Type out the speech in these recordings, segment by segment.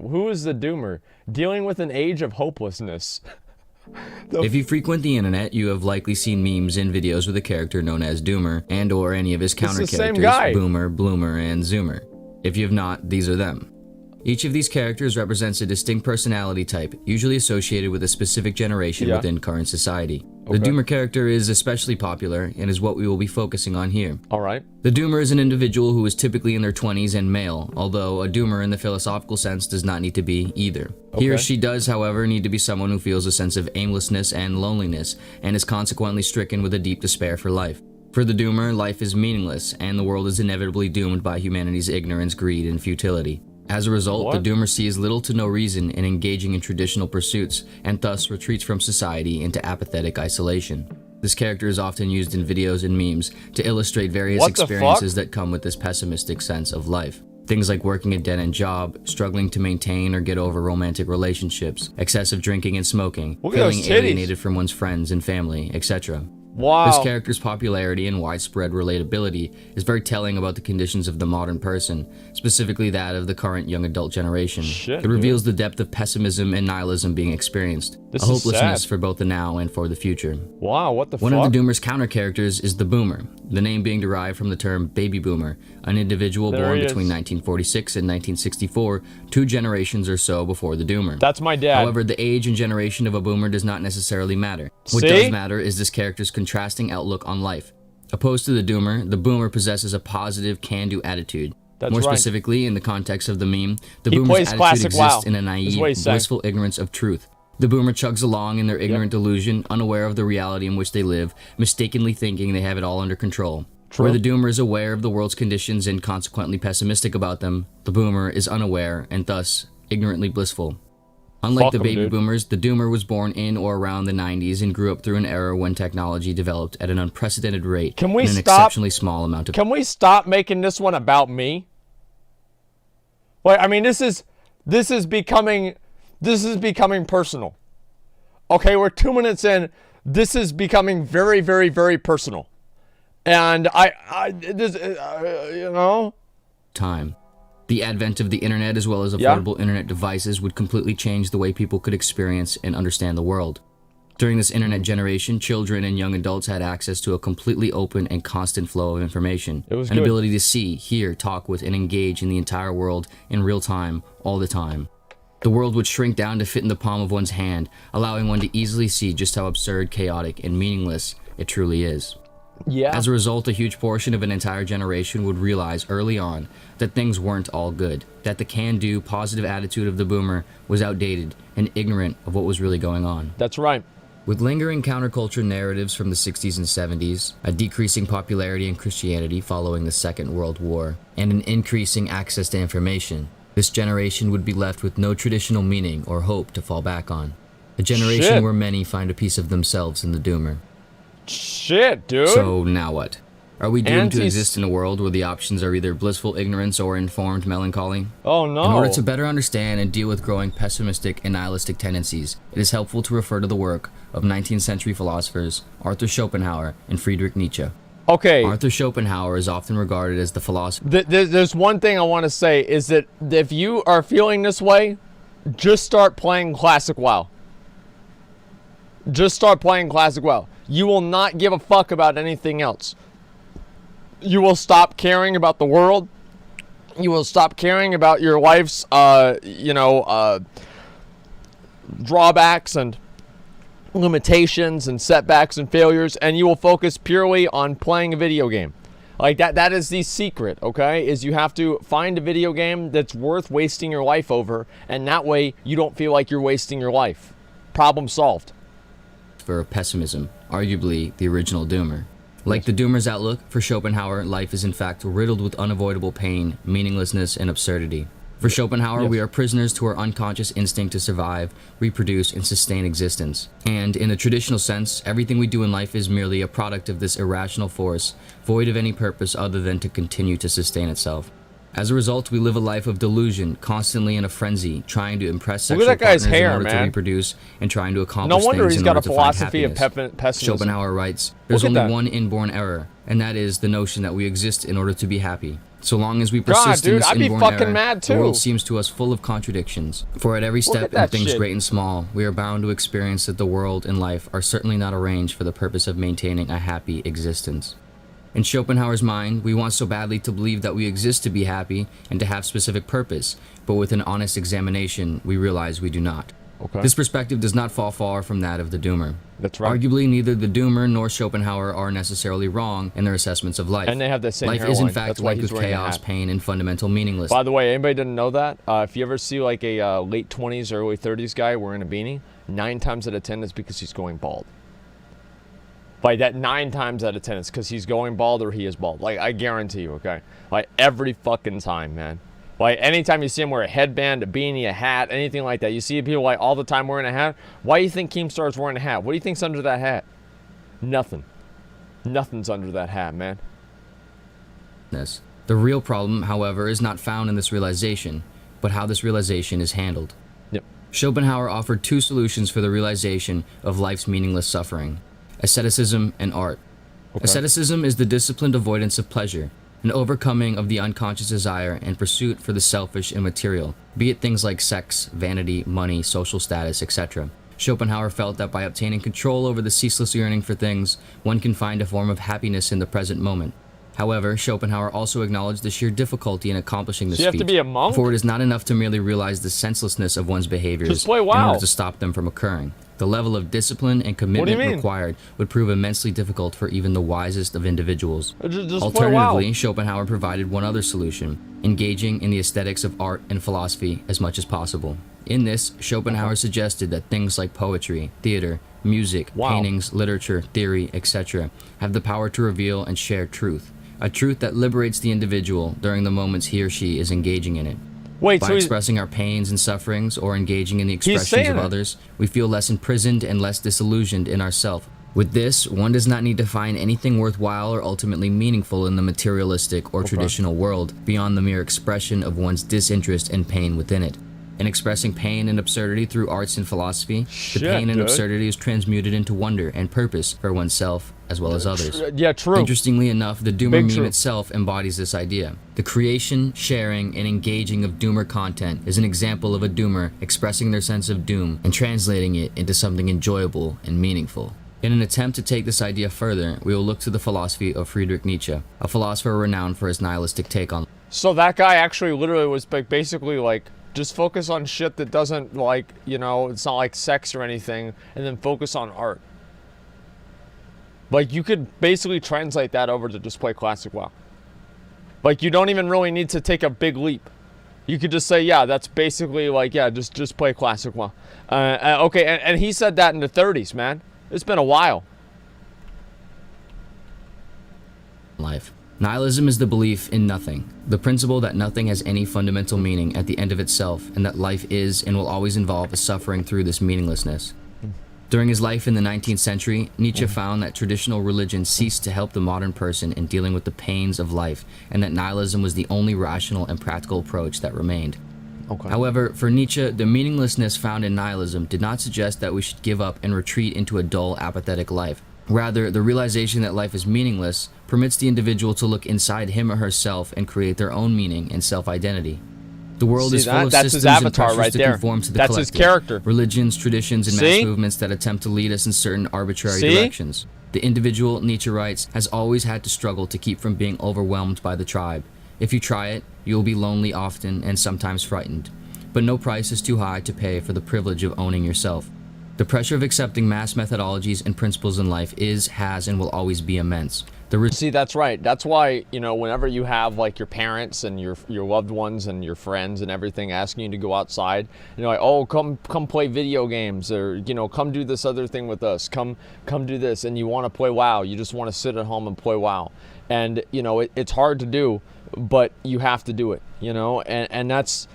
Who is the doomer? Dealing with an age of hopelessness. If you frequent the internet, you have likely seen memes and videos with a character known as Doomer and or any of his counter characters, Boomer, Bloomer, and Zoomer. If you have not, these are them. Each of these characters represents a distinct personality type, usually associated with a specific generation within current society. The Doomer character is especially popular and is what we will be focusing on here. Alright. The Doomer is an individual who is typically in their 20s and male, although a Doomer in the philosophical sense does not need to be either. He or she does, however, need to be someone who feels a sense of aimlessness and loneliness, and is consequently stricken with a deep despair for life. For the Doomer, life is meaningless, and the world is inevitably doomed by humanity's ignorance, greed, and futility. As a result, the Doomer sees little to no reason in engaging in traditional pursuits, and thus retreats from society into apathetic isolation. This character is often used in videos and memes to illustrate various experiences that come with this pessimistic sense of life. Things like working a dead-end job, struggling to maintain or get over romantic relationships, excessive drinking and smoking, feeling alienated from one's friends and family, etc. Wow. This character's popularity and widespread relatability is very telling about the conditions of the modern person, specifically that of the current young adult generation. It reveals the depth of pessimism and nihilism being experienced, a hopelessness for both the now and for the future. Wow, what the fuck? One of the Doomer's counter characters is the Boomer, the name being derived from the term baby boomer, an individual born between 1946 and 1964, 2 generations or so before the Doomer. That's my dad. However, the age and generation of a Boomer does not necessarily matter. What does matter is this character's contrasting outlook on life. Opposed to the Doomer, the Boomer possesses a positive, can-do attitude. More specifically, in the context of the meme, the Boomer's attitude exists in a naive, blissful ignorance of truth. The Boomer chugs along in their ignorant delusion, unaware of the reality in which they live, mistakenly thinking they have it all under control. Where the Doomer is aware of the world's conditions and consequently pessimistic about them, the Boomer is unaware and thus ignorantly blissful. Unlike the baby boomers, the Doomer was born in or around the 90s and grew up through an era when technology developed at an unprecedented rate in an exceptionally small amount of time. Can we stop making this one about me? Wait, I mean, this is becoming personal. Okay, we're 2 minutes in. This is becoming very, very, very personal. And you know? Time. The advent of the internet as well as affordable internet devices would completely change the way people could experience and understand the world. During this internet generation, children and young adults had access to a completely open and constant flow of information. An ability to see, hear, talk with, and engage in the entire world in real time, all the time. The world would shrink down to fit in the palm of one's hand, allowing one to easily see just how absurd, chaotic, and meaningless it truly is. As a result, a huge portion of an entire generation would realize early on that things weren't all good, that the can-do, positive attitude of the Boomer was outdated and ignorant of what was really going on. That's right. With lingering counterculture narratives from the 60s and 70s, a decreasing popularity in Christianity following the Second World War, and an increasing access to information, this generation would be left with no traditional meaning or hope to fall back on. A generation where many find a piece of themselves in the Doomer. Shit, dude. So now what? Are we doomed to exist in a world where the options are either blissful ignorance or informed melancholy? Oh no. In order to better understand and deal with growing pessimistic and nihilistic tendencies, it is helpful to refer to the work of 19th century philosophers Arthur Schopenhauer and Friedrich Nietzsche. Okay. Arthur Schopenhauer is often regarded as the philosopher. There's one thing I want to say is that if you are feeling this way, just start playing Classic WoW. Just start playing Classic WoW. You will not give a fuck about anything else. You will stop caring about the world. You will stop caring about your life's, drawbacks and limitations and setbacks and failures, and you will focus purely on playing a video game. Like that is the secret, okay? Is you have to find a video game that's worth wasting your life over, and that way you don't feel like you're wasting your life. Problem solved. For pessimism, arguably the original Doomer. Like the Doomer's outlook, for Schopenhauer, life is in fact riddled with unavoidable pain, meaninglessness, and absurdity. For Schopenhauer, we are prisoners to our unconscious instinct to survive, reproduce, and sustain existence. And, in the traditional sense, everything we do in life is merely a product of this irrational force, void of any purpose other than to continue to sustain itself. As a result, we live a life of delusion, constantly in a frenzy, trying to impress sexual partners in order to reproduce, and trying to accomplish things in order to find happiness. Schopenhauer writes, "There's only one inborn error, and that is the notion that we exist in order to be happy. So long as we persist in dude, this I'd be inborn fucking error, mad, the world too. seems to us full of contradictions. For at every Look step at in that things shit. great and small, we are bound to experience that the world and life are certainly not arranged for the purpose of maintaining a happy existence. In Schopenhauer's mind, we want so badly to believe that we exist to be happy and to have specific purpose, but with an honest examination, we realize we do not. Okay. This perspective does not fall far from that of the doomer. That's right. Arguably, neither the doomer nor Schopenhauer are necessarily wrong in their assessments of life. And they have the same Life hairline. is in fact That's why like he's with wearing a chaos, hat. pain, and fundamental meaninglessness. By the way, anybody didn't know that? If you ever see like a late 20s, early 30s guy wearing a beanie, 9 times out of 10 is because he's going bald. Like that 9 times out of 10 is because he's going bald or he is bald. Like I guarantee you, okay? Like every fucking time, man. Like anytime you see him wear a headband, a beanie, a hat, anything like that, you see people like all the time wearing a hat. Why do you think Keemstar's wearing a hat? What do you think's under that hat? Nothing. Nothing's under that hat, man. The real problem, however, is not found in this realization, but how this realization is handled. Yep. Schopenhauer offered 2 solutions for the realization of life's meaningless suffering: asceticism and art. Okay. Asceticism is the disciplined avoidance of pleasure, an overcoming of the unconscious desire and pursuit for the selfish and material, be it things like sex, vanity, money, social status, etc. Schopenhauer felt that by obtaining control over the ceaseless yearning for things, one can find a form of happiness in the present moment. However, Schopenhauer also acknowledged the sheer difficulty in accomplishing this So you have feat, to be a monk? for it is not enough to merely realize the senselessness of one's behaviors Just play in WoW. order to stop them from occurring. The level of discipline and commitment mean? required would prove immensely difficult for even the wisest of individuals. Just play WoW. Alternatively, Schopenhauer provided one other solution: engaging in the aesthetics of art and philosophy as much as possible. In this, Schopenhauer suggested that things like poetry, theater, music, Wow. paintings, literature, theory, etc. have the power to reveal and share truth, a truth that liberates the individual during the moments he or she is engaging in it. Wait, By so expressing our pains and sufferings or engaging in the expressions saying of it. others, we feel less imprisoned and less disillusioned in ourself. With this, one does not need to find anything worthwhile or ultimately meaningful in the materialistic or traditional world beyond the mere expression of one's disinterest and pain within it. In expressing pain and absurdity through arts and philosophy, Shit, the pain and dude. absurdity is transmuted into wonder and purpose for oneself as well as others. yeah, true. Interestingly enough, the Doomer Big meme true. itself embodies this idea. The creation, sharing, and engaging of Doomer content is an example of a Doomer expressing their sense of doom and translating it into something enjoyable and meaningful. In an attempt to take this idea further, we will look to the philosophy of Friedrich Nietzsche, a philosopher renowned for his nihilistic take on So that guy actually literally was basically like, just focus on shit that doesn't like, you know, it's not like sex or anything, and then focus on art. Like you could basically translate that over to just play classic WoW. Like you don't even really need to take a big leap. You could just say, yeah, that's basically like, yeah, just play classic WoW. Okay, and he said that in the 30s, man. It's been a while. life. Nihilism is the belief in nothing, the principle that nothing has any fundamental meaning at the end of itself, and that life is and will always involve a suffering through this meaninglessness. During his life in the 19th century, Nietzsche found that traditional religion ceased to help the modern person in dealing with the pains of life, and that nihilism was the only rational and practical approach that remained. Okay. However, for Nietzsche, the meaninglessness found in nihilism did not suggest that we should give up and retreat into a dull, apathetic life. Rather, the realization that life is meaningless permits the individual to look inside him or herself and create their own meaning and self-identity. The world See is full that? of That's his systems and avatar pressures right to there. conform to the That's his collective. character. Religions, traditions, and See? mass movements that attempt to lead us in certain arbitrary See? directions. The individual, Nietzsche writes, has always had to struggle to keep from being overwhelmed by the tribe. If you try it, you will be lonely often and sometimes frightened. But no price is too high to pay for the privilege of owning yourself. The pressure of accepting mass methodologies and principles in life is, has, and will always be immense. See, that's right. That's why, you know, whenever you have like your parents and your loved ones and your friends and everything asking you to go outside, you know, like, oh, come play video games, or, you know, come do this other thing with us, come do this, and you want to play WoW, you just want to sit at home and play WoW. And, you know, it's hard to do, but you have to do it, you know, and that's,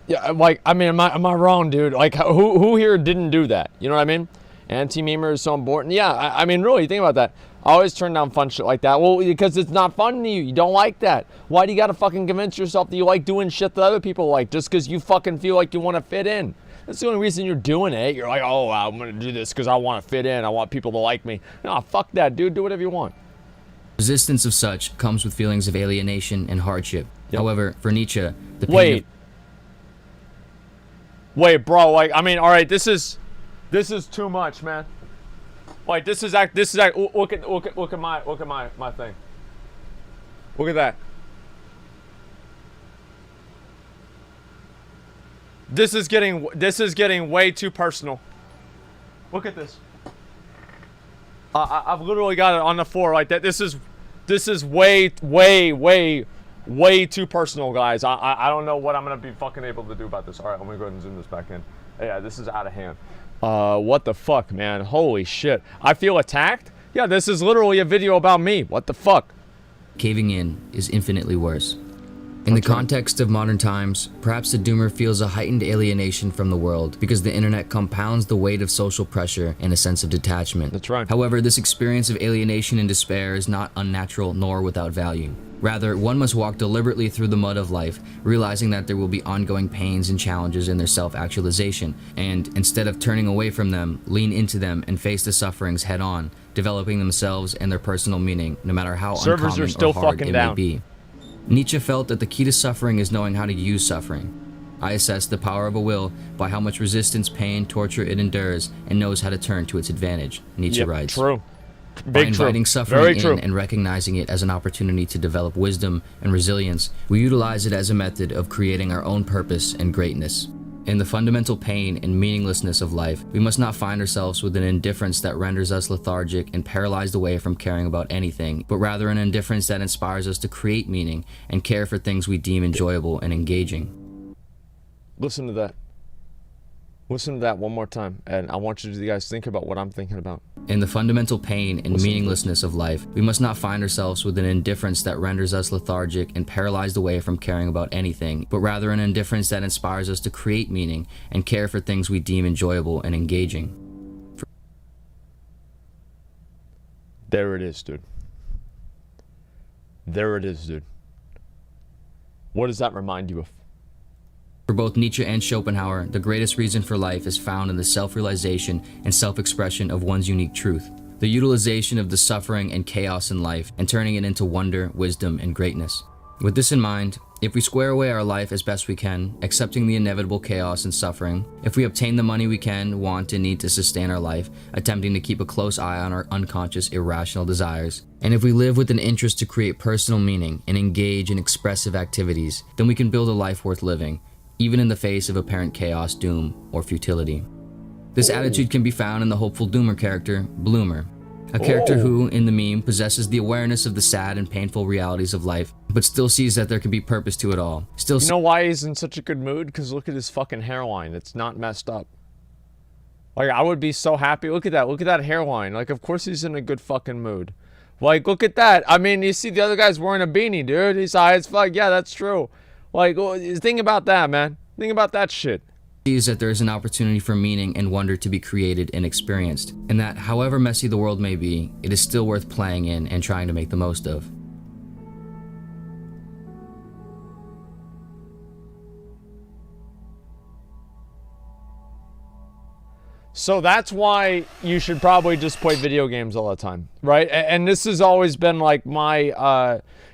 yeah, like, I mean, am I wrong, dude? Like, who here didn't do that? You know what I mean? Anti-memer is so important. Yeah, I mean, really, think about that. I always turn down fun shit like that. Well, because it's not fun to you. You don't like that. Why do you got to fucking convince yourself that you like doing shit that other people like just because you fucking feel like you want to fit in? That's the only reason you're doing it. You're like, oh, I'm going to do this because I want to fit in. I want people to like me. No, fuck that, dude. Do whatever you want. Resistance of such comes with feelings of alienation and hardship. However, for Nietzsche, the Wait, bro. Like, I mean, all right, this is too much, man. Like, this is look at my thing. Look at that. This is getting way too personal. Look at this. I've literally got it on the floor like that. This is way too personal, guys. I don't know what I'm gonna be fucking able to do about this. All right, let me go ahead and zoom this back in. Yeah, this is out of hand. What the fuck, man? Holy shit. I feel attacked? Yeah, this is literally a video about me. What the fuck? caving in is infinitely worse. In the context of modern times, perhaps the doomer feels a heightened alienation from the world because the internet compounds the weight of social pressure and a sense of detachment. That's right. However, this experience of alienation and despair is not unnatural nor without value. Rather, one must walk deliberately through the mud of life, realizing that there will be ongoing pains and challenges in their self-actualization, and instead of turning away from them, lean into them and face the sufferings head-on, developing themselves and their personal meaning, no matter how Servers uncommon are still or hard fucking it down. may be. Nietzsche felt that the key to suffering is knowing how to use suffering. I assess the power of a will by how much resistance, pain, torture it endures, and knows how to turn to its advantage, Nietzsche writes. True. By Big inviting true. suffering Very in true. and recognizing it as an opportunity to develop wisdom and resilience, we utilize it as a method of creating our own purpose and greatness. In the fundamental pain and meaninglessness of life, we must not find ourselves with an indifference that renders us lethargic and paralyzed away from caring about anything, but rather an indifference that inspires us to create meaning and care for things we deem enjoyable and engaging. Listen to that. Listen to that one more time, and I want you guys to think about what I'm thinking about. In the fundamental pain and meaninglessness of life, we must not find ourselves with an indifference that renders us lethargic and paralyzed away from caring about anything, but rather an indifference that inspires us to create meaning and care for things we deem enjoyable and engaging. There it is, dude. There it is, dude. What does that remind you of? For both Nietzsche and Schopenhauer, the greatest reason for life is found in the self-realization and self-expression of one's unique truth, the utilization of the suffering and chaos in life, and turning it into wonder, wisdom, and greatness. With this in mind, if we square away our life as best we can, accepting the inevitable chaos and suffering, if we obtain the money we can, want, and need to sustain our life, attempting to keep a close eye on our unconscious, irrational desires, and if we live with an interest to create personal meaning and engage in expressive activities, then we can build a life worth living, even in the face of apparent chaos, doom, or futility. This attitude can be found in the hopeful doomer character, Bloomer, a character who, in the meme, possesses the awareness of the sad and painful realities of life, but still sees that there can be purpose to it all. Still, You know why he's in such a good mood? Because look at his fucking hairline. It's not messed up. Like, I would be so happy. Look at that. Look at that hairline. Like, of course he's in a good fucking mood. Like, look at that. I mean, you see the other guy's wearing a beanie, dude. He's high as fuck. Yeah, that's true. Like, think about that, man. Think about that shit. sees that there is an opportunity for meaning and wonder to be created and experienced, and that however messy the world may be, it is still worth playing in and trying to make the most of. So that's why you should probably just play video games all the time, right? And this has always been like my,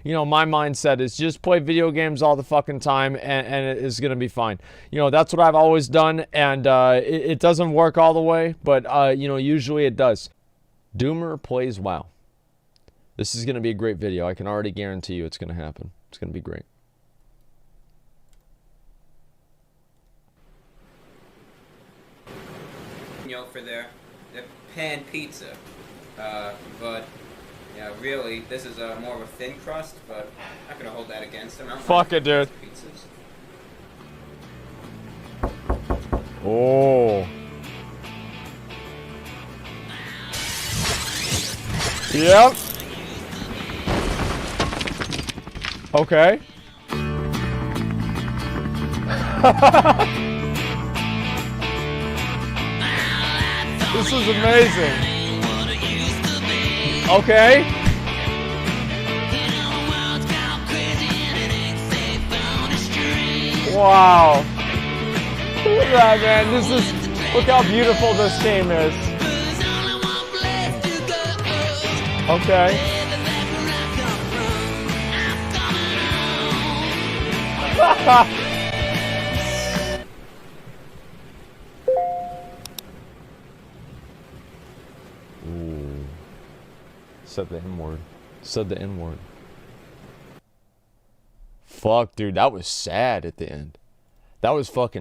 my mindset is just play video games all the fucking time and it is going to be fine. You know, that's what I've always done, and it doesn't work all the way, but, usually it does. Doomer plays WoW. This is going to be a great video. I can already guarantee you it's going to happen. It's going to be great. For their pan pizza, but yeah, really, this is more of a thin crust, but I'm not gonna hold that against them. Fuck it, dude. Pizzas. Oh. Yep. Okay. This is amazing. Okay. Wow. Look at that, man. Look how beautiful this game is. Okay. Ooh. Said the N word. Said the N word. Fuck, dude, that was sad at the end. That was fucking